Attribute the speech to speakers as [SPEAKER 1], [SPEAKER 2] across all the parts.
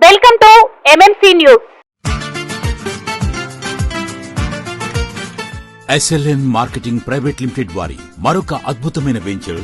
[SPEAKER 1] Welcome to MMC news.
[SPEAKER 2] SLN marketing private limited వారి మరొక అద్భుతమైన వెంచర్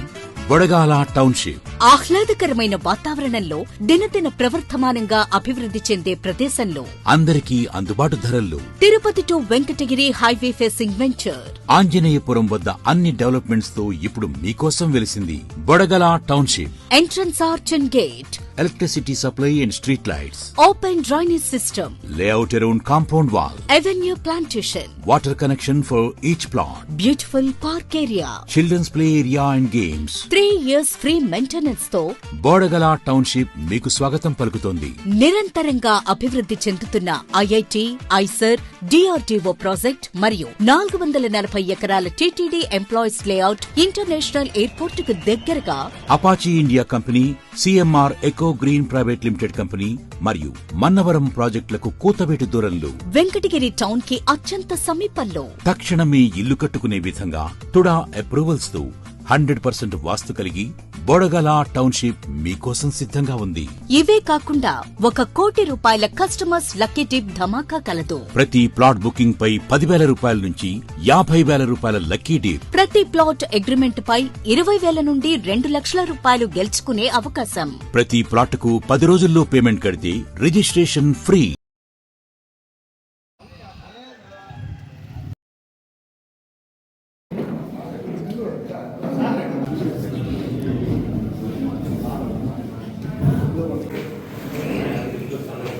[SPEAKER 2] బొడగాల టౌన్షిప్.
[SPEAKER 3] ఆహ్లాదకరమైన వాతావరణంలో దినదిన ప్రవర్ధమానంగా అభివృద్ధి చెందే ప్రదేశంలో
[SPEAKER 2] అందరికీ అందుబాటు ధరల్లో
[SPEAKER 3] Tirupati to Venkatagiri highway facing venture.
[SPEAKER 2] Anjaneyapuram వద్ద అన్ని డెవలప్మెంట్స్ తో ఇప్పుడు మీకోసం వెలిసింది Bodagala township.
[SPEAKER 3] Entrance arch and gate,
[SPEAKER 2] electricity supply and street lights,
[SPEAKER 3] open drainage system,
[SPEAKER 2] layout around compound wall,
[SPEAKER 3] avenue plantation,
[SPEAKER 2] water connection for each plot,
[SPEAKER 3] beautiful park area,
[SPEAKER 2] children's play area and games.
[SPEAKER 3] 3 years free maintenance తో
[SPEAKER 2] Bodagala township మీకు స్వాగతం పలుకుతోంది.
[SPEAKER 3] నిరంతరంగా అభివృద్ధి చెందుతున్న IIT, IISER, DRDO project మరియు 440 ఎకరాల TTD employees layout international airport కు దగ్గరగా
[SPEAKER 2] Apache India company, CMR eco green private limited company మరియు మన్నవరం ప్రాజెక్టులకు కూతవేటు దూరంలో
[SPEAKER 3] వెంకటగిరి టౌన్ కి అత్యంత సమీపంలో
[SPEAKER 2] తక్షణమే ఇల్లు కట్టుకునే విధంగా టుడా అప్రూవల్స్ తో 100% వాస్తు కలిగి బొడగల టౌన్షిప్ మీకోసం సిద్ధంగా ఉంది.
[SPEAKER 3] ఇవే కాకుండా 1 కోటి రూపాయల కస్టమర్స్ లక్కీ టిప్ ధమాకా కలదు.
[SPEAKER 2] ప్రతి ప్లాట్ బుకింగ్ పై 10,000 రూపాయల నుంచి 50,000 రూపాయల లక్కీ డిప్.
[SPEAKER 3] ప్రతి ప్లాట్ అగ్రిమెంట్ పై 20,000 నుండి 2 లక్షల రూపాయలు గెలుచుకునే అవకాశం.
[SPEAKER 2] ప్రతి ప్లాట్ కు 10 రోజుల్లో పేమెంట్ కడితే రిజిస్ట్రేషన్ ఫ్రీ.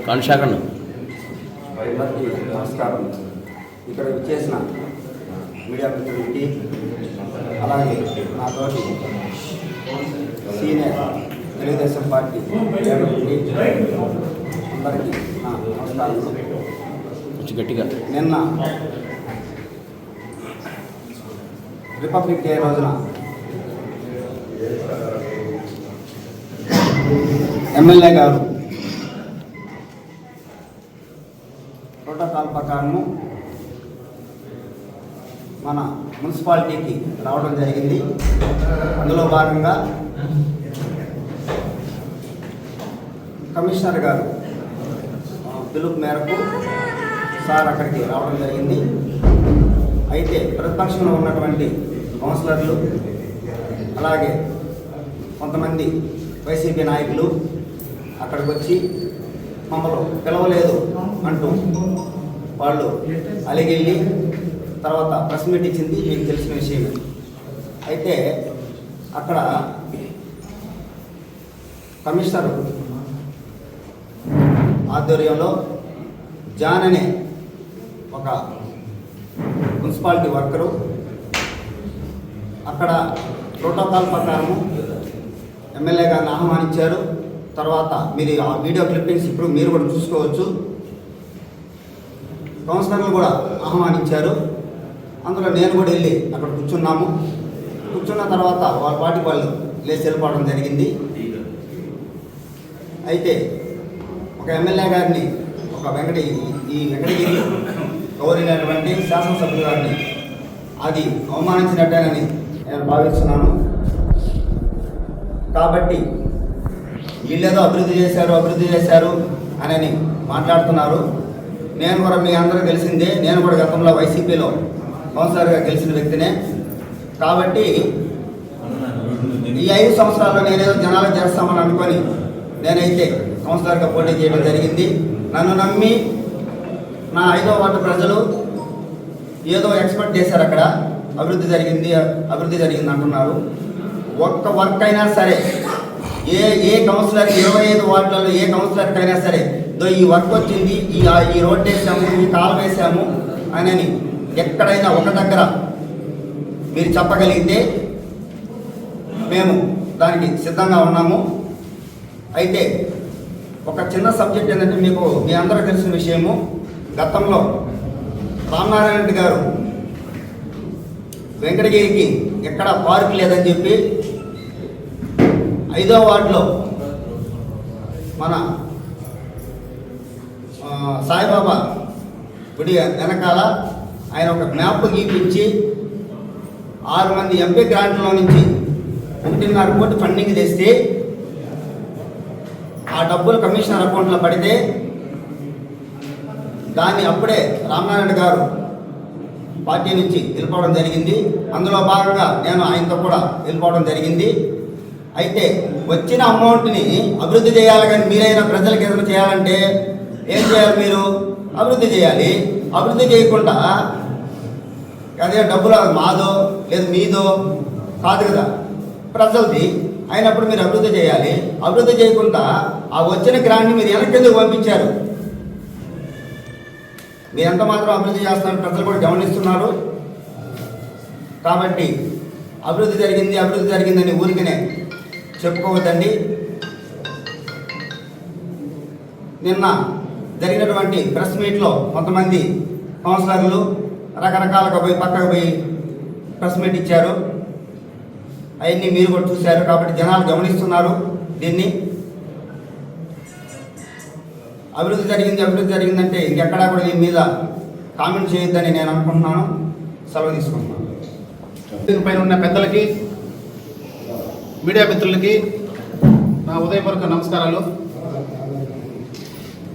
[SPEAKER 4] కాన్షాకన్
[SPEAKER 5] అందరికీ నమస్కారం. ఇక్కడ విచ్చేసిన మీడియా మిత్రులకి, అలాగే నాతోటి సీనియర్ తెలుగుదేశం పార్టీ లీడర్లకి అందరికీ నా నమస్కారం.
[SPEAKER 4] కొంచెం గట్టిగా.
[SPEAKER 5] నిన్న రిపబ్లిక్ డే రోజున ఎమ్మెల్యే గారు ప్రోటోకాల్ ప్రకారము మన మున్సిపాలిటీకి రావడం జరిగింది. అందులో భాగంగా కమిషనర్ గారు పిలుపు మేరకు సార్ అక్కడికి రావడం జరిగింది. అయితే ప్రతిపక్షంలో ఉన్నటువంటి కౌన్సిలర్లు, అలాగే కొంతమంది వైసీపీ నాయకులు అక్కడికి వచ్చి మమ్మల్ని పిలవలేదు అంటూ వాళ్ళు అలిగిల్లి తర్వాత ప్రెస్ మీట్ ఇచ్చింది మీకు తెలిసిన విషయం. అయితే అక్కడ కమిషనర్ ఆధ్వర్యంలో జాన్ అనే ఒక మున్సిపాలిటీ వర్కరు అక్కడ ప్రోటోకాల్ ప్రకారము ఎమ్మెల్యే గారిని ఆహ్వానించారు. తర్వాత మీరు ఆ వీడియో క్లిప్పింగ్స్ ఇప్పుడు మీరు కూడా చూసుకోవచ్చు. కౌన్సిలర్లు కూడా ఆహ్వానించారు. అందులో నేను కూడా వెళ్ళి అక్కడ కూర్చున్నాము. కూర్చున్న తర్వాత వాళ్ళ పార్టీ వాళ్ళు లేచి వెళ్ళిపోవడం జరిగింది. అయితే ఒక ఎమ్మెల్యే గారిని, ఒక వెంకటగిరి గౌరవైనటువంటి శాసనసభ్యులు గారిని అది అవమానించినట్టేనని నేను భావిస్తున్నాను. కాబట్టి వీళ్ళేదో అభివృద్ధి చేశారు అని మాట్లాడుతున్నారు. నేను కూడా మీ అందరూ తెలిసిందే, నేను కూడా గతంలో వైసీపీలో కౌన్సిలర్గా గెలిచిన వ్యక్తినే. కాబట్టి ఈ 5 సంవత్సరాల్లో నేనేదో జనాలకు చేస్తామని అనుకొని నేనైతే కౌన్సిలర్గా పోటీ చేయడం జరిగింది. నన్ను నమ్మి నా 5వ వార్డు ప్రజలు ఏదో ఎక్స్పెక్ట్ చేశారు. అక్కడ అభివృద్ధి జరిగింది అంటున్నారు. ఒక్క వర్క్ అయినా సరే ఏ కౌన్సిలర్ 25 వార్డులలో ఏ కౌన్సిలర్కి అయినా సరే ఈ వర్క్ వచ్చింది, ఈ రోడ్ వేసాము, ఈ కాలు వేసాము అని ఎక్కడైనా ఒక దగ్గర మీరు చెప్పగలిగితే మేము దానికి సిద్ధంగా ఉన్నాము. అయితే ఒక చిన్న సబ్జెక్ట్ ఏంటంటే మీ అందరూ తెలిసిన విషయము, గతంలో రామనారాయణ రెడ్డి గారు వెంకటగిరికి ఎక్కడ పార్క్ లేదని చెప్పి 5వ వార్డులో మన సాయిబాబా గుడి వెనకాల ఆయన ఒక మ్యాప్ గీపించి 6 మంది ఎంపీ గ్రాంట్లో నుంచి 1.5 కోటి ఫండింగ్ తెస్తే ఆ డబ్బులు కమిషనర్ అకౌంట్లో పడితే దాన్ని అప్పుడే రామనారాయణ గారు పార్టీ నుంచి వెళ్ళిపోవడం జరిగింది. అందులో భాగంగా నేను ఆయనతో కూడా వెళ్ళిపోవడం జరిగింది. అయితే వచ్చిన అమౌంట్ని అభివృద్ధి చేయాలి, కానీ మీరైనా ప్రజలకు ఏదైనా చేయాలంటే ఏం చేయాలి? మీరు అభివృద్ధి చేయాలి. అభివృద్ధి చేయకుండా అదే డబ్బులు మాదో లేదు మీదో కాదు కదా, ప్రజలది అయినప్పుడు మీరు అభివృద్ధి చేయాలి. అభివృద్ధి చేయకుండా ఆ వచ్చిన గ్రాంట్ని మీరు వెనక్కి ఎందుకు పంపించారు? మీరు ఎంత మాత్రం అభివృద్ధి చేస్తున్నారు ప్రజలు కూడా గమనిస్తున్నారు. కాబట్టి అభివృద్ధి జరిగిందని ఊరికనే చెప్పుకోవద్దండి. నిన్న జరిగినటువంటి ప్రెస్ మీట్లో కొంతమంది కౌన్సిలర్లు రకరకాలుగా పక్కకు పోయి ప్రెస్ మీట్ ఇచ్చారు. అవన్నీ మీరు కూడా చూశారు. కాబట్టి జనాలు గమనిస్తున్నారు దీన్ని. అభివృద్ధి జరిగిందంటే ఇంకెక్కడా కూడా దీని మీద కామెంట్ చేయొద్దని నేను అనుకుంటున్నాను. సెలవు తీసుకుంటున్నాను.
[SPEAKER 6] పైన ఉన్న పెద్దలకి, మీడియా మిత్రులకి నా ఉదయపూర్వక నమస్కారాలు.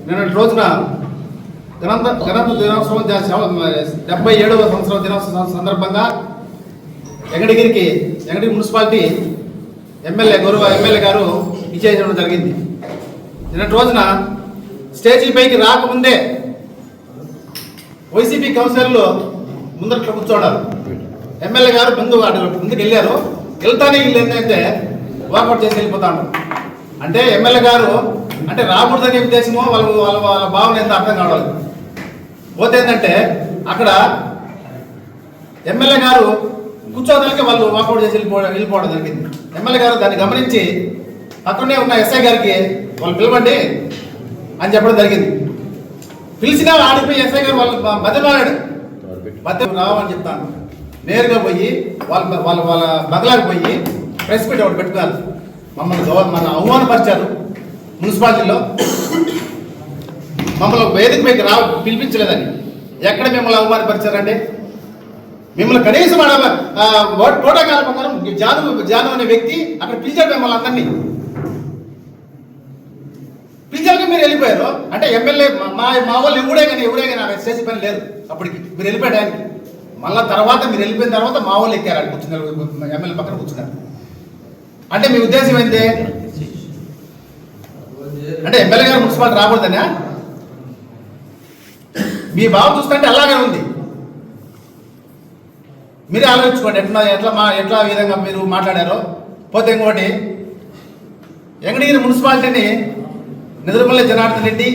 [SPEAKER 6] నిన్నటి రోజున గణతంత్ర దినోత్సవం 77వ సంవత్సరం దినోత్సవం సందర్భంగా ఎంగడిగిరి మున్సిపాలిటీ గౌరవ ఎమ్మెల్యే గారు ఇచ్చేయడం జరిగింది. నిన్నటి రోజున స్టేజీ పైకి రాకముందే వైసీపీ కౌన్సిలర్లు ముందర కూర్చోన్నారు. ఎమ్మెల్యే గారు ముందుకు వెళ్ళారు. వెళ్తానే వీళ్ళు ఏంటంటే వాకౌట్ చేసి వెళ్ళిపోతాడు. అంటే ఎమ్మెల్యే గారు అంటే రాకూడదనే ఉద్దేశమో వాళ్ళ భావన ఎంత అర్థం కావాలి. పోతే ఏంటంటే అక్కడ ఎమ్మెల్యే గారు కూర్చోదానికి వాళ్ళు వాకౌట్ చేసి వెళ్ళిపోవడం జరిగింది. ఎమ్మెల్యే గారు దాన్ని గమనించి అక్కడనే ఉన్న ఎస్ఐ గారికి వాళ్ళు పిలవండి అని చెప్పడం జరిగింది. పిలిచినా ఆడిపోయి ఎస్ఐ గారు వాళ్ళు బతిలాడాడు. రావని చెప్తాను. నేరుగా పోయి వాళ్ళ బగలాకి పోయి ప్రెస్ మీట్ ఒకటి పెట్టుకోవాలి. మన అవమానపరిచారు. మున్సిపాలిటీలో మమ్మల్ని వేదిక పైకి పిలిపించలేదని. ఎక్కడ మిమ్మల్ని అవమానపరిచారండి? మిమ్మల్ని కనీసం ప్రోటోకాల్ ప్రకారం జాను అనే వ్యక్తి అక్కడ పిలిచాడు మిమ్మల్ని అందరినీ. పిలిచాక మీరు వెళ్ళిపోయారు. అంటే ఎమ్మెల్యే మా వాళ్ళు ఎవడే కానీ స్టేజ్ పని లేదు. అప్పటికి మీరు వెళ్ళిపోయాడు ఆయన. మళ్ళీ తర్వాత మీరు వెళ్ళిపోయిన తర్వాత మా వాళ్ళు ఎక్కారు. ఆయన కూర్చున్నారు, ఎమ్మెల్యే పక్కన కూర్చున్నారు. అంటే మీ ఉద్దేశం ఏంటి? అంటే ఎమ్మెల్యే గారు మున్సిపాలిటీ రాకూడదనా? మీ భావం చూస్తుంటే అలాగే ఉంది. మీరే ఆలోచించుకోండి ఎట్లా విధంగా మీరు మాట్లాడారో. పోతే ఇంకోటి, ఎంగడిగిరి మున్సిపాలిటీని నిద్రమల్లి జనార్దన్ రెడ్డి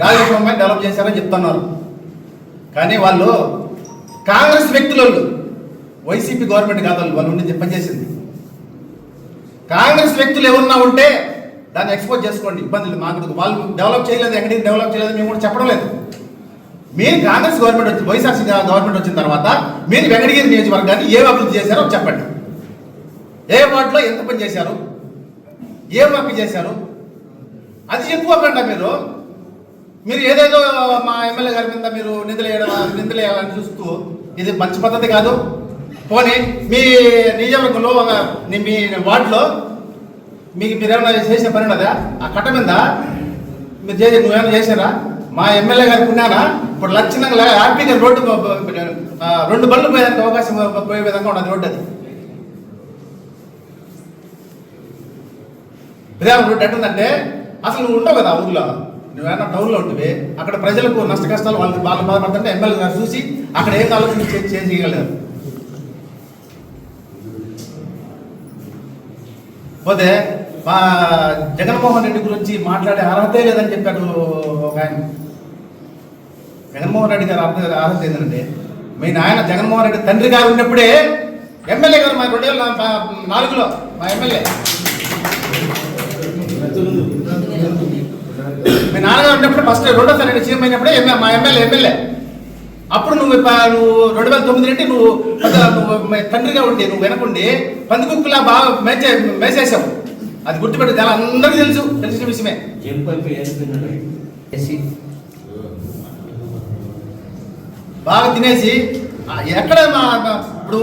[SPEAKER 6] రాజేశ్వరమ్మ డెవలప్ చేశారని చెప్తున్నారు. కానీ వాళ్ళు కాంగ్రెస్ వ్యక్తులు, వైసీపీ గవర్నమెంట్ కాదు వాళ్ళు ఉండి పనిచేసింది. కాంగ్రెస్ వ్యక్తులు ఎవరన్నా ఉంటే దాన్ని ఎక్స్పోజ్ చేసుకోండి, ఇబ్బందులు మాకు. వాళ్ళు డెవలప్ చేయలేదు, ఎంగడిగిరి డెవలప్ చేయలేదు మేము కూడా చెప్పడం లేదు. మీరు కాంగ్రెస్ గవర్నమెంట్ వచ్చి వైఎస్ఆర్సీ గవర్నమెంట్ వచ్చిన తర్వాత మీరు వెంకటగిరి నియోజకవర్గాన్ని ఏం అభివృద్ధి చేశారో చెప్పండి. ఏ వార్డులో ఎంత పని చేశారు, ఏం వర్క్ చేశారు, అది చెప్పుకోకుండా మీరు ఏదేదో మా ఎమ్మెల్యే గారి మీద మీరు నిందలేయాలని చూస్తూ ఇది మంచి పద్ధతి కాదు. పోనీ మీ నియోజకవర్గంలో మీ వార్డులో మీరేమైనా చేసిన పని ఉన్నదా? ఆ కట్ట మీద నువ్వేమైనా చేశారా? మా ఎమ్మెల్యే గారికి ఉన్నానా? ఇప్పుడు లక్షణంగా హ్యాపీగా రోడ్డు 2 బళ్ళు పోయేందుకు అవకాశం పోయే విధంగా ఉన్నది రోడ్డు. అది విధానం రోడ్డు ఎట్టుందంటే అసలు నువ్వు ఉండవు కదా ఊర్లో, నువ్వేమన్నా టౌన్లో ఉంటుంది. అక్కడ ప్రజలకు నష్ట కష్టాలు వాళ్ళు బాధపడుతుంటే ఎమ్మెల్యే గారు చూసి అక్కడ ఏం ఆలోచన చేయగలరు. పోతే మా జగన్మోహన్ రెడ్డి గురించి మాట్లాడే అర్హతే లేదని చెప్పాడు ఒక ఆయన. జగన్మోహన్ రెడ్డి గారు అర్హత ఏంటంటే, మీ నాయన జగన్మోహన్ రెడ్డి తండ్రి గారు ఉన్నప్పుడే ఎమ్మెల్యే గారు మా 2004లో మా ఎమ్మెల్యే మీ నాన్నగారు ఉన్నప్పుడు ఫస్ట్ 2వ సీఎం అయినప్పుడే మా ఎమ్మెల్యే. అప్పుడు నువ్వు 2009 నుండి నువ్వు తండ్రిగా ఉండి నువ్వు వెనకుండి పందికుక్కులా బాగా మేసేసావు. అది గుర్తుపెట్టి చాలా అందరికీ తెలిసిన విషయమే. బాగా తినేసి ఎక్కడ ఇప్పుడు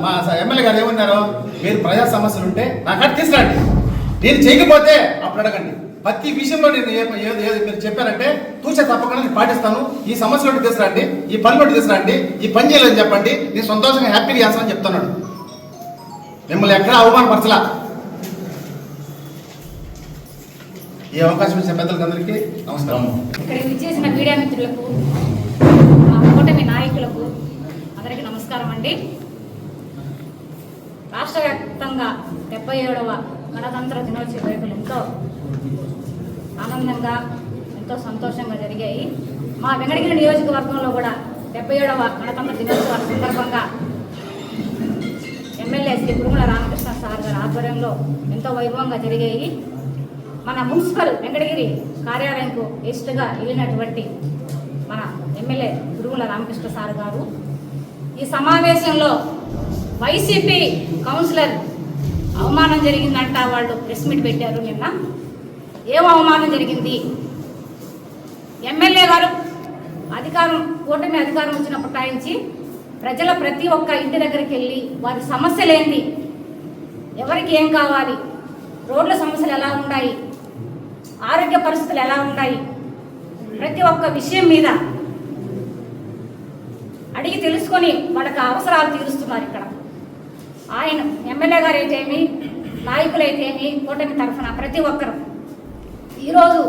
[SPEAKER 6] మా ఎమ్మెల్యే గారు ఏమన్నారు, మీరు ప్రజా సమస్యలు ఉంటే నాకు అటు తీసుకురండి, నేను చేయకపోతే అప్పుడు అడగండి. ప్రతి విషయంలో నేను మీరు చెప్పారంటే తూచే తప్పకుండా నేను పాటిస్తాను. ఈ సమస్యలోకి తీసుకురండి, ఈ పనిలోకి తీసుకురండి, ఈ పని చేయాలని చెప్పండి, నేను సంతోషంగా హ్యాపీగా చేస్తానని చెప్తున్నాడు. మిమ్మల్ని ఎక్కడా అవమానపరచలా. ఈ అవకాశం ఇచ్చిన పెద్దలందరికీ నమస్కారం.
[SPEAKER 7] ఇక్కడికి విచ్చేసిన మీడియా మిత్రులకు, మా కూటమి నాయకులకు అందరికీ నమస్కారం అండి. రాష్ట్ర వ్యాప్తంగా 77వ గణతంత్ర దినోత్సవ వేడుకలు ఎంతో ఆనందంగా ఎంతో సంతోషంగా జరిగాయి. మా వెంకటగిరి నియోజకవర్గంలో కూడా 77వ గణతంత్ర దినోత్సవాల సందర్భంగా ఎమ్మెల్యే శ్రీ కురుమల రామకృష్ణ సార్ గారి ఆధ్వర్యంలో ఎంతో వైభవంగా జరిగాయి. మన మున్సిపల్ వెంకటగిరి కార్యాలయంకు గెస్ట్గా వెళ్ళినటువంటి మన ఎమ్మెల్యే కురుమల రామకృష్ణ సార్ గారు ఈ సమావేశంలో వైసీపీ కౌన్సిలర్ అవమానం జరిగిందంట. వాళ్ళు ప్రెస్ మీట్ పెట్టారు నిన్న. ఏం అవమానం జరిగింది? ఎమ్మెల్యే గారు కూటమి అధికారం వచ్చినప్పుడు టాయించి ప్రజల ప్రతి ఒక్క ఇంటి దగ్గరికి వెళ్ళి వారి సమస్యలు ఏంటి, ఎవరికి ఏం కావాలి, రోడ్ల సమస్యలు ఎలా ఉన్నాయి, ఆరోగ్య పరిస్థితులు ఎలా ఉన్నాయి, ప్రతి ఒక్క విషయం మీద అడిగి తెలుసుకొని వాళ్ళకి అవసరాలు తీరుస్తున్నారు. ఇక్కడ ఆయన ఎమ్మెల్యే గారు అయితేమి, నాయకులైతేమి, కూటమి తరఫున ప్రతి ఒక్కరు ఈరోజు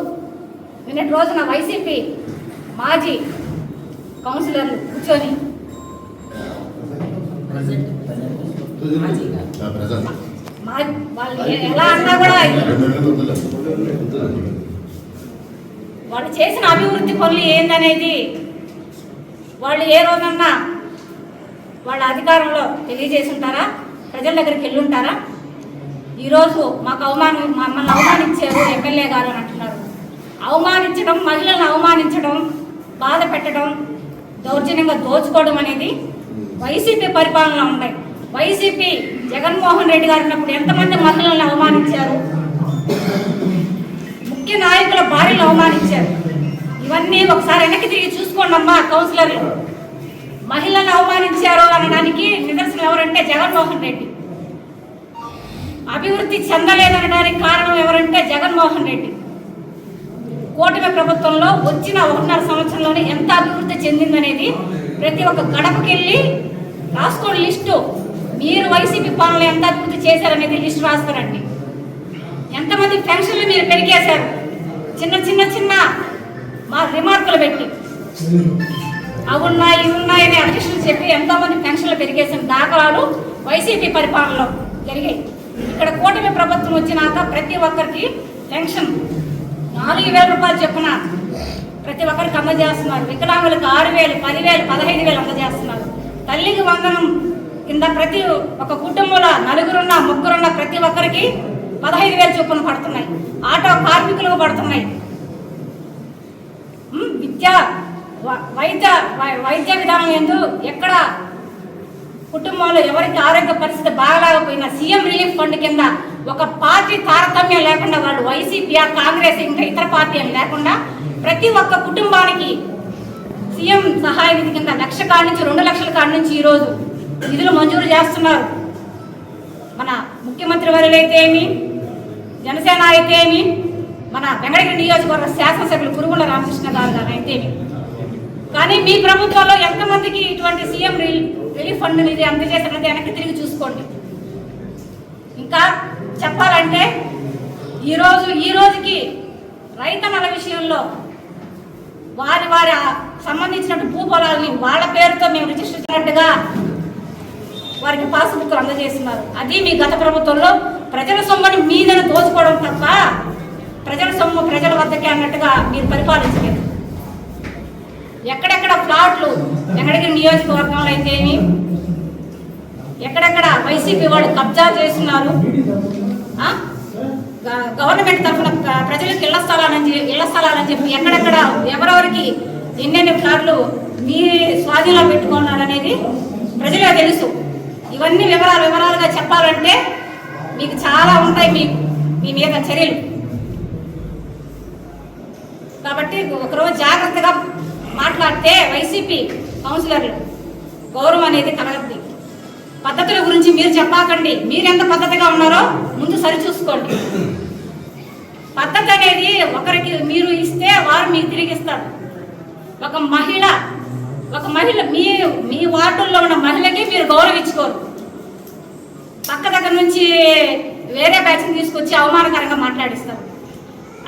[SPEAKER 7] నిన్నటి రోజున వైసీపీ మాజీ కౌన్సిలర్లు కూర్చొని వాళ్ళు ఎలా అన్నా కూడా వాళ్ళు చేసిన అభివృద్ధి పనులు ఏందనేది వాళ్ళు ఏ రోజన్నా వాళ్ళ అధికారంలో తెలియజేసి ఉంటారా? ప్రజల దగ్గరికి వెళ్ళి ఉంటారా? ఈరోజు మాకు మమ్మల్ని అవమానించారు ఎమ్మెల్యే గారు అని అంటున్నారు. అవమానించడం, మహిళలను అవమానించడం, బాధ పెట్టడం, దౌర్జన్యంగా దోచుకోవడం అనేది వైసీపీ పరిపాలన ఉన్నాయి. వైసీపీ జగన్మోహన్ రెడ్డి గారు ఉన్నప్పుడు ఎంతమంది మహిళలను అవమానించారు, ముఖ్య నాయకుల భార్యలు అవమానించారు. ఇవన్నీ ఒకసారి వెనక్కి తిరిగి చూసుకోండి అమ్మా కౌన్సిలర్లు. మహిళలను అవమానించారు అనడానికి నిదర్శనం ఎవరంటే జగన్మోహన్ రెడ్డి. అభివృద్ధి చెందలేదనడానికి కారణం ఎవరంటే జగన్మోహన్ రెడ్డి. కూటమి ప్రభుత్వంలో వచ్చిన 1.5 సంవత్సరంలోనే ఎంత అభివృద్ధి చెందిందనేది ప్రతి ఒక్క గడపకి వెళ్ళి రాసుకోండి లిస్టు. మీరు వైసీపీ పాలన ఎంత అభివృద్ధి చేశారనేది లిస్టు రాస్తారండి. ఎంతమంది పెన్షన్లు మీరు పెరిగేశారు, చిన్న మా రిమార్కులు పెట్టి అవి ఉన్నాయి ఇవి ఉన్నాయని అధ్యక్షులు చెప్పి ఎంతోమంది పెన్షన్లు పెరిగేసిన దాఖలాలు వైసీపీ పరిపాలనలో జరిగాయి. ఇక్కడ కూటమి ప్రభుత్వం వచ్చినాక ప్రతి ఒక్కరికి పెన్షన్ 4,000 రూపాయలు చొప్పున ప్రతి ఒక్కరికి అందజేస్తున్నారు. వికలాంగులకు 6,000, 10,000, 15,000 అందజేస్తున్నారు. తల్లికి వందనం కింద ప్రతి ఒక్క కుటుంబంలో 4 ముగ్గురున్న ప్రతి ఒక్కరికి 15,000 చొప్పున పడుతున్నాయి. ఆటో కార్మికులకు పడుతున్నాయి. వైద్య విధానం ఎందు ఎక్కడ కుటుంబంలో ఎవరికి ఆరోగ్య పరిస్థితి బాగాలేకపోయినా సీఎం రిలీఫ్ ఫండ్ కింద ఒక పార్టీ తారతమ్యం లేకుండా వాళ్ళు వైసీపీ, కాంగ్రెస్, ఇంకా ఇతర పార్టీ అని లేకుండా ప్రతి ఒక్క కుటుంబానికి సీఎం సహాయ నిధి కింద 1,00,000 కాడి నుంచి 2 లక్షల కాడి నుంచి ఈరోజు నిధులు మంజూరు చేస్తున్నారు. మన ముఖ్యమంత్రి వర్యులు అయితే ఏమి, జనసేన అయితే ఏమి, మన వెంకటగిరి నియోజకవర్గ శాసనసభ్యులు కురుమల రామకృష్ణ గారు అయితేమి. కానీ మీ ప్రభుత్వంలో ఎంతమందికి ఇటువంటి సీఎం రిలీఫ్ ఫండ్ నిధి అందజేసినది వెనక్కి తిరిగి చూసుకోండి. ఇంకా చెప్పాలంటే ఈ రోజుకి రైతన్నల విషయంలో వారి సంబంధించినట్టు భూపొలాలని వాళ్ళ పేరుతో మేము రిజిస్టర్ చేసినట్టుగా వారికి పాస్బుక్లు అందజేస్తున్నారు. అది మీ గత ప్రభుత్వంలో ప్రజల సొమ్ముని మీదను దోచుకోవడం తప్ప ప్రజల సొమ్ము ప్రజల వద్దకే అన్నట్టుగా మీరు పరిపాలించలేదు. ఎక్కడెక్కడ ప్లాట్లు వెంకటగిరి నియోజకవర్గంలో అయితేమి ఎక్కడెక్కడ వైసీపీ వాళ్ళు కబ్జా చేస్తున్నారు. గవర్నమెంట్ తరఫున ప్రజలకు ఇళ్ల స్థలాలని చెప్పి ఎక్కడెక్కడ ఎవరెవరికి ఎన్నెన్ని ప్లాట్లు మీ స్వాధీనంలో పెట్టుకున్నారనేది ప్రజలే తెలుసు. ఇవన్నీ వివరాలుగా చెప్పాలంటే మీకు చాలా ఉంటాయి మీ మీద చర్యలు. కాబట్టి ఒకరోజు జాగ్రత్తగా మాట్లాడితే వైసీపీ కౌన్సిలర్లు గౌరవం అనేది కలగద్ది. పద్ధతుల గురించి మీరు చెప్పాకండి. మీరెంత పద్ధతిగా ఉన్నారో ముందు సరిచూసుకోండి. పద్ధతి అనేది ఒకరికి మీరు ఇస్తే వారు మీకు తిరిగి ఇస్తారు. ఒక మహిళ మీ వార్డుల్లో ఉన్న మహిళకి మీరు గౌరవించుకోరు. పక్క దగ్గర నుంచి వేరే బ్యాచ్ని తీసుకొచ్చి అవమానకరంగా మాట్లాడిస్తారు.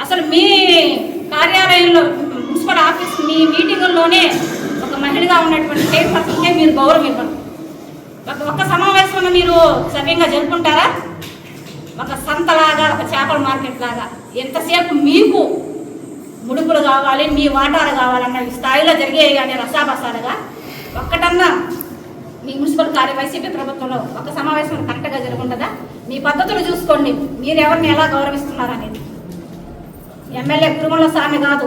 [SPEAKER 7] అసలు మీ కార్యాలయంలో మున్సిపల్ ఆఫీస్ మీ మీటింగుల్లోనే ఒక మహిళగా ఉన్నటువంటి చైర్పర్సన్కే మీరు గౌరవం ఇవ్వరు. ఒక్క సమావేశంలో మీరు సవ్యంగా జరుపుకుంటారా? ఒక సంతలాగా, ఒక చేపల మార్కెట్ లాగా ఎంతసేపు మీకు ముడుపులు కావాలి, మీ వాటాలు కావాలన్న స్థాయిలో జరిగేవి కానీ రసాబసాలుగా ఒక్కటన్నా మీ మున్సిపల్ వైసీపీ ప్రభుత్వంలో ఒక సమావేశం కరెక్ట్గా జరుగుతుందా? మీ పద్ధతులు చూసుకోండి, మీరు ఎవరిని ఎలా గౌరవిస్తున్నారనేది. ఎమ్మెల్యే కుటుంబంలో స్వామి కాదు,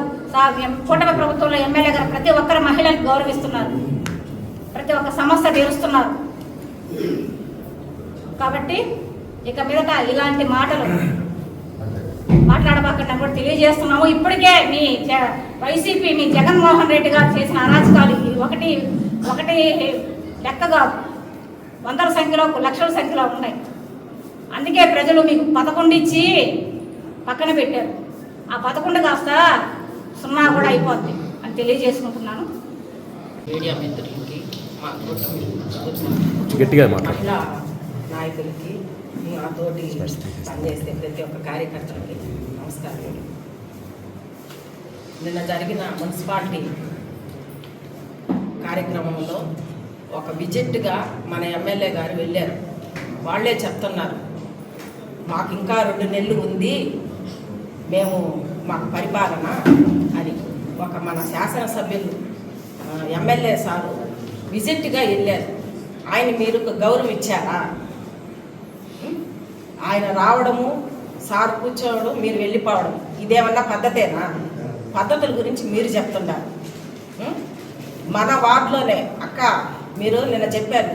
[SPEAKER 7] కూటమి ప్రభుత్వంలో ఎమ్మెల్యే గారు ప్రతి ఒక్కరు మహిళలకు గౌరవిస్తున్నారు, ప్రతి ఒక్క సమస్య తీరుస్తున్నారు. కాబట్టి ఇక మీదట ఇలాంటి మాటలు మాట్లాడబాకండి కూడా తెలియజేస్తున్నాము. ఇప్పటికే మీ వైసీపీ, మీ జగన్మోహన్ రెడ్డి గారు చేసిన అరాచకాలు ఒకటి లెక్కగా వందల సంఖ్యలో, లక్షల సంఖ్యలో ఉన్నాయి. అందుకే ప్రజలు మీకు 11 ఇచ్చి పక్కన పెట్టారు. ఆ 11 కాస్త 0 కూడా అయిపోద్ది అని తెలియజేసుకుంటున్నాను.
[SPEAKER 8] మీడియా మిత్రులకి, మా
[SPEAKER 4] గట్టిగా మాట్లాడు.
[SPEAKER 8] మహిళా నాయకులకి, మాతోటి పనిచేసే ప్రతి ఒక్క కార్యకర్తలకి నమస్కారం. నిన్న జరిగిన మున్సిపాలిటీ కార్యక్రమంలో ఒక విజిట్గా మన ఎమ్మెల్యే గారు వెళ్ళారు. వాళ్ళే చెప్తున్నారు, మాకు ఇంకా 2 నెలలు ఉంది, మాకు పరిపాలన అని. ఒక మన శాసనసభ్యులు ఎమ్మెల్యే సారు విజిట్గా వెళ్ళారు. ఆయన మీరు గౌరవం ఇచ్చారా? ఆయన రావడము, సార్ కూర్చోవడం, మీరు వెళ్ళిపోవడం, ఇదేమన్నా పద్ధతేనా? పద్ధతుల గురించి మీరు చెప్తున్నారు. మన వార్డులోనే అక్క మీరు నిన్న చెప్పారు,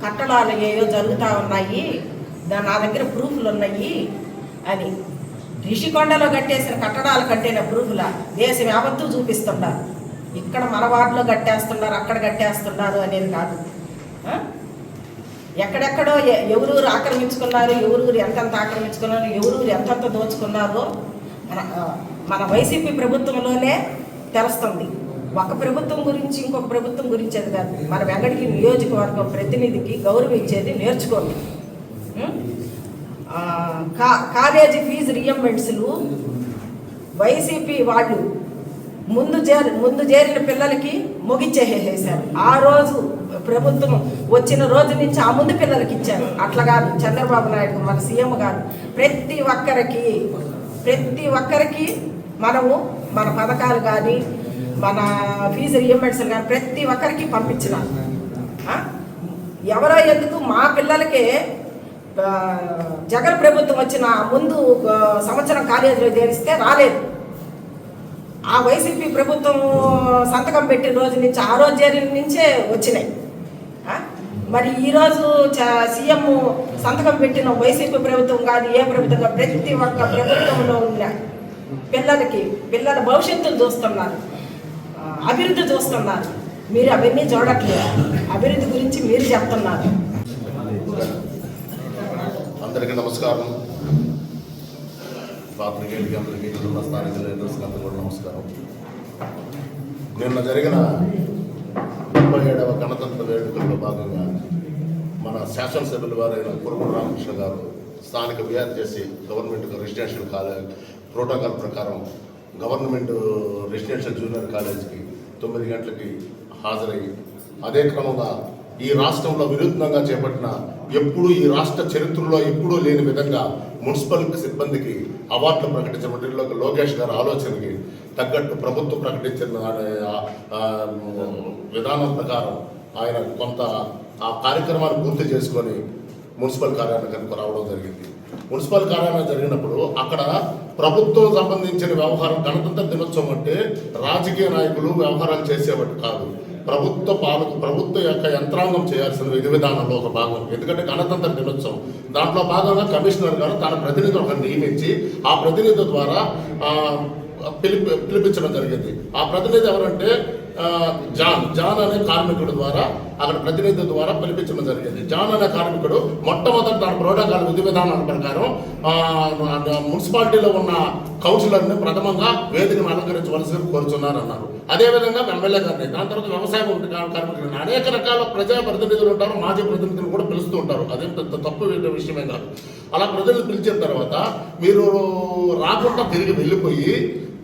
[SPEAKER 8] కట్టడాలు ఏయో జరుగుతూ ఉన్నాయి, నా దగ్గర ప్రూఫ్లు ఉన్నాయి అని. రిషికొండలో కట్టేసిన కట్టడాలు కట్టిన ప్రూఫ్లా దేశం యావత్తూ చూపిస్తున్నారు. ఇక్కడ మన వార్డులో కట్టేస్తున్నారు, అక్కడ కట్టేస్తున్నారు అనేది కాదు. ఎక్కడెక్కడో ఎవరూరు ఆక్రమించుకున్నారు, ఎవరూరు ఎంతెంత ఆక్రమించుకున్నారు, ఎవరూరు ఎంతెంత దోచుకున్నారో మన వైసీపీ ప్రభుత్వంలోనే తెలుస్తుంది. ఒక ప్రభుత్వం గురించి ఇంకొక ప్రభుత్వం గురించి అది కాదు. మన వెంకటగిరి నియోజకవర్గం ప్రతినిధికి గౌరవం ఇచ్చేది నేర్చుకోండి. కాలేజీ ఫీజు రియంబర్స్మెంట్స్లు వైసీపీ వాళ్ళు ముందు చేరిన పిల్లలకి ముగిచ్చేసేసారు. ఆ రోజు ప్రభుత్వం వచ్చిన రోజు నుంచి ఆ ముందు పిల్లలకి ఇచ్చారు. అట్లా కాదు, చంద్రబాబు నాయుడు మన సీఎం గారు ప్రతి ఒక్కరికి మనము మన పథకాలు కానీ, మన ఫీజు రియంబర్స్మెంట్ కానీ ప్రతి ఒక్కరికి పంపించినాం. ఎవరో ఎందుకు మా పిల్లలకే జగన్ ప్రభుత్వం వచ్చిన ముందు సంవత్సరం కాలేజీలో చేరిస్తే రాలేదు. ఆ వైసీపీ ప్రభుత్వం సంతకం పెట్టిన రోజు నుంచి, ఆ రోజు చేరిన నుంచే వచ్చినాయి. మరి ఈరోజు సీఎం సంతకం పెట్టిన వైసీపీ ప్రభుత్వం కాదు, ఏ ప్రభుత్వం కాదు, ప్రతి ఒక్క ప్రభుత్వంలో ఉన్న పిల్లల భవిష్యత్తును చూస్తున్నారు, అభివృద్ధి చూస్తున్నారు. మీరు అవన్నీ చూడట్లేదు. అభివృద్ధి గురించి మీరు చెప్తున్నారు.
[SPEAKER 6] అందరికీ నమస్కారం. పాత్రికేయులకి, అందరికీ, స్థానిక లీడర్స్కి కూడా నమస్కారం. నిన్న జరిగిన 37వ గణతంత్ర వేడుకల్లో భాగంగా మన శాసనసభ్యుల వారైన కురుమూరు రామకృష్ణ గారు స్థానిక విఆర్జేసీ గవర్నమెంట్ రెసిడెన్షియల్ కాలేజ్ ప్రోటోకాల్ ప్రకారం గవర్నమెంట్ రెసిడెన్షియల్ జూనియర్ కాలేజీకి 9 గంటలకి హాజరయ్యి, అదే క్రమంగా ఈ రాష్ట్రంలో వినూత్నంగా చేపట్టిన ఈ రాష్ట్ర చరిత్రలో ఎప్పుడూ లేని విధంగా మున్సిపల్ సిబ్బందికి అవార్డులు ప్రకటించడం లోకేష్ గారి ఆలోచనకి తగ్గట్టు ప్రభుత్వం ప్రకటించిన విధానం ప్రకారం ఆయన కొంత ఆ కార్యక్రమాన్ని పూర్తి చేసుకొని మున్సిపల్ కార్యాలయానికి రావడం జరిగింది. మున్సిపల్ కార్యాలయం జరిగినప్పుడు అక్కడ ప్రభుత్వం సంబంధించిన వ్యవహారం, గణతంత్ర దినోత్సవం అంటే రాజకీయ నాయకులు వ్యవహారాలు చేసేవాటి కాదు, ప్రభుత్వ యొక్క యంత్రాంగం చేయాల్సిన విధి విధానంలో ఒక భాగం. ఎందుకంటే గణతంత్ర దినోత్సవం దాంట్లో భాగంగా కమిషనర్ గారు తన ప్రతినిధులు ఒకరిని నియమించి ఆ ప్రతినిధి ద్వారా పిలిపించడం జరిగింది. ఆ ప్రతినిధి ఎవరంటే
[SPEAKER 9] జాన్ అనే కార్మికుడు ద్వారా అక్కడ ప్రతినిధి ద్వారా పిలిపించడం జరిగింది. జాన్ అనే కార్మికుడు మొట్టమొదటి తన ప్రోటోకాల్ విధి విధానాల ప్రకారం మున్సిపాలిటీలో ఉన్న కౌన్సిలర్ని ప్రథమంగా వేదికను అలంకరించవలసి కోరుచున్నారు అన్నారు. అదేవిధంగా ఎమ్మెల్యే గారిని, దాని తర్వాత వ్యవసాయ కార్మికులని, అనేక రకాల ప్రజా ప్రతినిధులు ఉంటారు, మాజీ ప్రతినిధులు కూడా పిలుస్తూ ఉంటారు. అదేం తప్పు విషయమే కాదు. అలా ప్రజలు పిలిచిన తర్వాత మీరు రాకుండా తిరిగి వెళ్ళిపోయి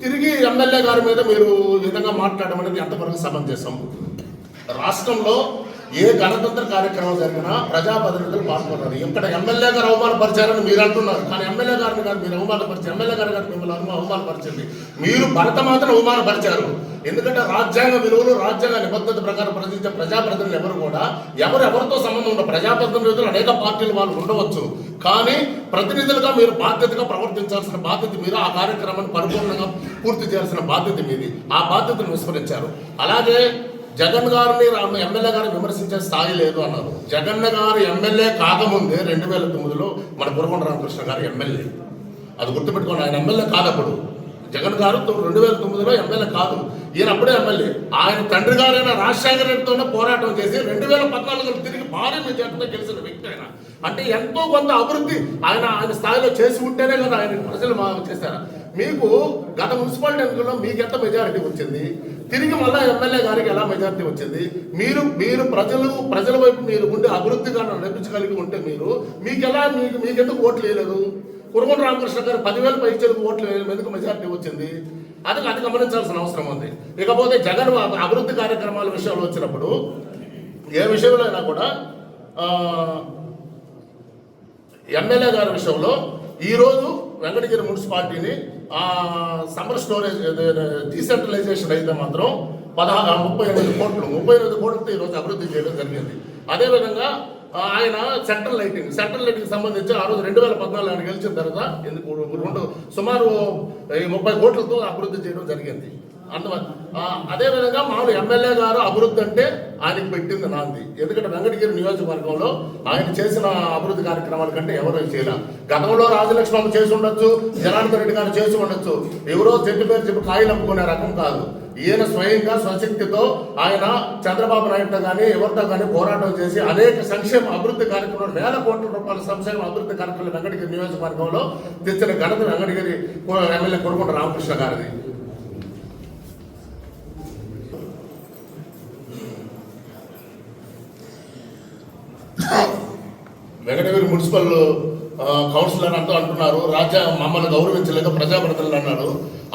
[SPEAKER 9] తిరిగి ఎమ్మెల్యే గారి మీద మీరు ఈ విధంగా మాట్లాడడం అనేది ఎంతవరకు సమంజసం? రాష్ట్రంలో ఏ గణతంత్ర కార్యక్రమం జరిగినా ప్రజాప్రతినిధులు పాల్గొన్నారు. ఇక్కడ ఎమ్మెల్యే గారు అవమానపరిచారని మీరు అంటున్నారు, కానీ ఎమ్మెల్యే గారిని గారు మీరు అవమానపరిచారు, ఎమ్మెల్యే గారు గారు మిమ్మల్ని అవమానపరిచింది. మీరు భరతమాతను అవమానపరిచారు. ఎందుకంటే రాజ్యాంగ విలువలు, రాజ్యాంగ నిబద్ధత ప్రకారం ప్రశ్నించే ప్రజాప్రతినిధులు ఎవరు కూడా ఎవరితో సంబంధం ఉండవు. ప్రజాప్రతినిధులు అనేక పార్టీలు వాళ్ళు ఉండవచ్చు, కానీ ప్రతినిధులుగా మీరు బాధ్యతగా ప్రవర్తించాల్సిన బాధ్యత మీరు, ఆ కార్యక్రమాన్ని పరిపూర్ణంగా పూర్తి చేయాల్సిన బాధ్యత మీది. ఆ బాధ్యతను విస్మరించారు. అలాగే జగన్ గారిని ఎమ్మెల్యే గారిని విమర్శించే స్థాయి లేదు అన్నారు. జగన్ గారు ఎమ్మెల్యే కాకముందే 2009లో మన కురకొండ రామకృష్ణ గారు ఎమ్మెల్యే. అది గుర్తుపెట్టుకోండి, ఆయన ఎమ్మెల్యే కాదు అప్పుడు. జగన్ గారు 2009లో ఎమ్మెల్యే కాదు, ఈయన అప్పుడే ఎమ్మెల్యే. ఆయన తండ్రి గారైన రాజశేఖర రెడ్డితోనే పోరాటం చేసి 2014లో తిరిగి భారీ మెజార్టీతో గెలిచిన వ్యక్తి ఆయన. అంటే ఎంతో కొంత అభివృద్ధి ఆయన స్థాయిలో చేసి ఉంటేనే కదా ఆయన ప్రజలు చేశారు. మీకు గత మున్సిపాలిటీ ఎన్నికల్లో మీకు ఎంత మెజారిటీ వచ్చింది? తిరిగి మళ్ళీ ఎమ్మెల్యే గారికి ఎలా మెజారిటీ వచ్చింది? మీరు ప్రజల వైపు మీరు ఉండే అభివృద్ధిగా నడిపించగలిగి ఉంటే మీకెందుకు ఓట్లు వేయలేదు? కురకొండ రామకృష్ణ గారు 10,000 పైచలకు ఓట్లు ఎందుకు మెజారిటీ వచ్చింది? అది గమనించాల్సిన అవసరం ఉంది. ఇకపోతే జగన్ అభివృద్ధి కార్యక్రమాల విషయంలో వచ్చినప్పుడు ఏ విషయంలో అయినా కూడా ఎమ్మెల్యే గారి విషయంలో ఈరోజు వెంకటగిరి మున్సిపాలిటీని సమ్మర్ స్టోరేజ్ డీసెంట్రలైజేషన్ అయితే మాత్రం 38 కోట్లతో ఈరోజు అభివృద్ధి చేయడం జరిగింది. అదేవిధంగా ఆయన సెంట్రల్ లైటింగ్ సంబంధించి ఆ రోజు 2014 ఆయన గెలిచిన తర్వాత సుమారు 30 కోట్లతో అభివృద్ధి చేయడం జరిగింది. అదేవిధంగా మామూలు ఎమ్మెల్యే గారు అభివృద్ధి అంటే ఆయనకి పెట్టింది నాంది. ఎందుకంటే వెంకటగిరి నియోజకవర్గంలో ఆయన చేసిన అభివృద్ధి కార్యక్రమాల కంటే ఎవరూ చేయలేదు. గతంలో రాజలక్ష్మమ్మ చేసి ఉండొచ్చు, జనార్దన్ రెడ్డి గారు చేసి ఉండొచ్చు. ఎవరో చెట్టు పేరు చెప్పి కాయలు అమ్ముకునే రకం కాదు. ఈయన స్వయంగా స్వశక్తితో ఆయన చంద్రబాబు నాయుడుతో కానీ ఎవరితో కానీ పోరాటం చేసి అనేక సంక్షేమ అభివృద్ధి కార్యక్రమాలు, వేల కోట్ల రూపాయల సంక్షేమ అభివృద్ధి కార్యక్రమాలు వెంకటగిరి నియోజకవర్గంలో తెచ్చిన ఘనత వెంకటగిరి ఎమ్మెల్యే కురకొండ రామకృష్ణ గారిది. వెంకటగిరి మున్సిపల్ కౌన్సిలర్ అంటూ అంటున్నారు, మమ్మల్ని గౌరవించలేదు ప్రజాప్రతినిధులు అన్నాడు.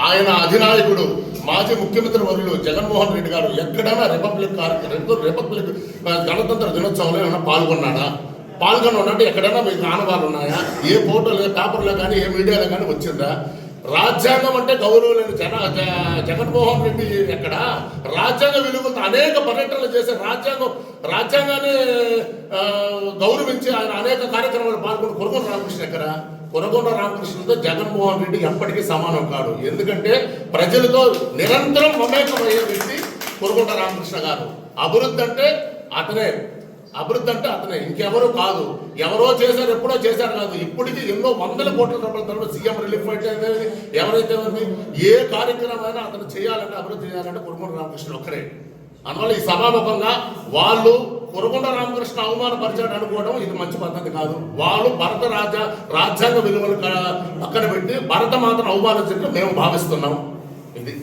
[SPEAKER 9] ఆయన అధినాయకుడు మాజీ ముఖ్యమంత్రి వర్యులు జగన్మోహన్ రెడ్డి గారు ఎక్కడైనా రిపబ్లిక్ గణతంత్ర దినోత్సవంలో ఏమైనా పాల్గొని ఉన్నట్టు ఎక్కడైనా మీకు ఆనవాళ్ళు ఉన్నాయా? ఏ ఫోటోలు, పేపర్లో కానీ ఏ మీడియాలో కానీ వచ్చిందా? రాజ్యాంగం అంటే గౌరవం లేని జగన్మోహన్ రెడ్డి ఎక్కడ రాజ్యాంగ విలువలతో అనేక పర్యటనలు చేసే రాజ్యాంగాన్ని గౌరవించి ఆయన అనేక కార్యక్రమాలు పాల్గొని కురకొండ రామకృష్ణ ఎక్కడ? కురకొండ రామకృష్ణతో జగన్మోహన్ రెడ్డి ఎప్పటికీ సమానం కాడు. ఎందుకంటే ప్రజలతో నిరంతరం మమేకమయ్యే వ్యక్తి కురకొండ రామకృష్ణ గారు. అభివృద్ధి అంటే అతనే, ఇంకెవరూ కాదు. ఎవరో చేశారు, ఎప్పుడో చేశారు కాదు. ఇప్పటికీ ఎన్నో 100 కోట్ల రూపాయల తర్వాత సీఎం రిలీఫ్ ఫండ్ అనేది ఎవరైతే ఉంది, ఏ కార్యక్రమైనా అతను చేయాలంటే, అభివృద్ధి చేయాలంటే కురకొండ రామకృష్ణ ఒక్కరే. అందువల్ల ఈ సభాముఖంగా వాళ్ళు కురకొండ రామకృష్ణ అవమానపరిచాడు అనుకోవడం ఇది మంచి పద్ధతి కాదు. వాళ్ళు రాజ్యాంగ విలువలు పక్కన పెట్టి భరతమాతను అవమానించినట్లు మేము భావిస్తున్నాం. ఇది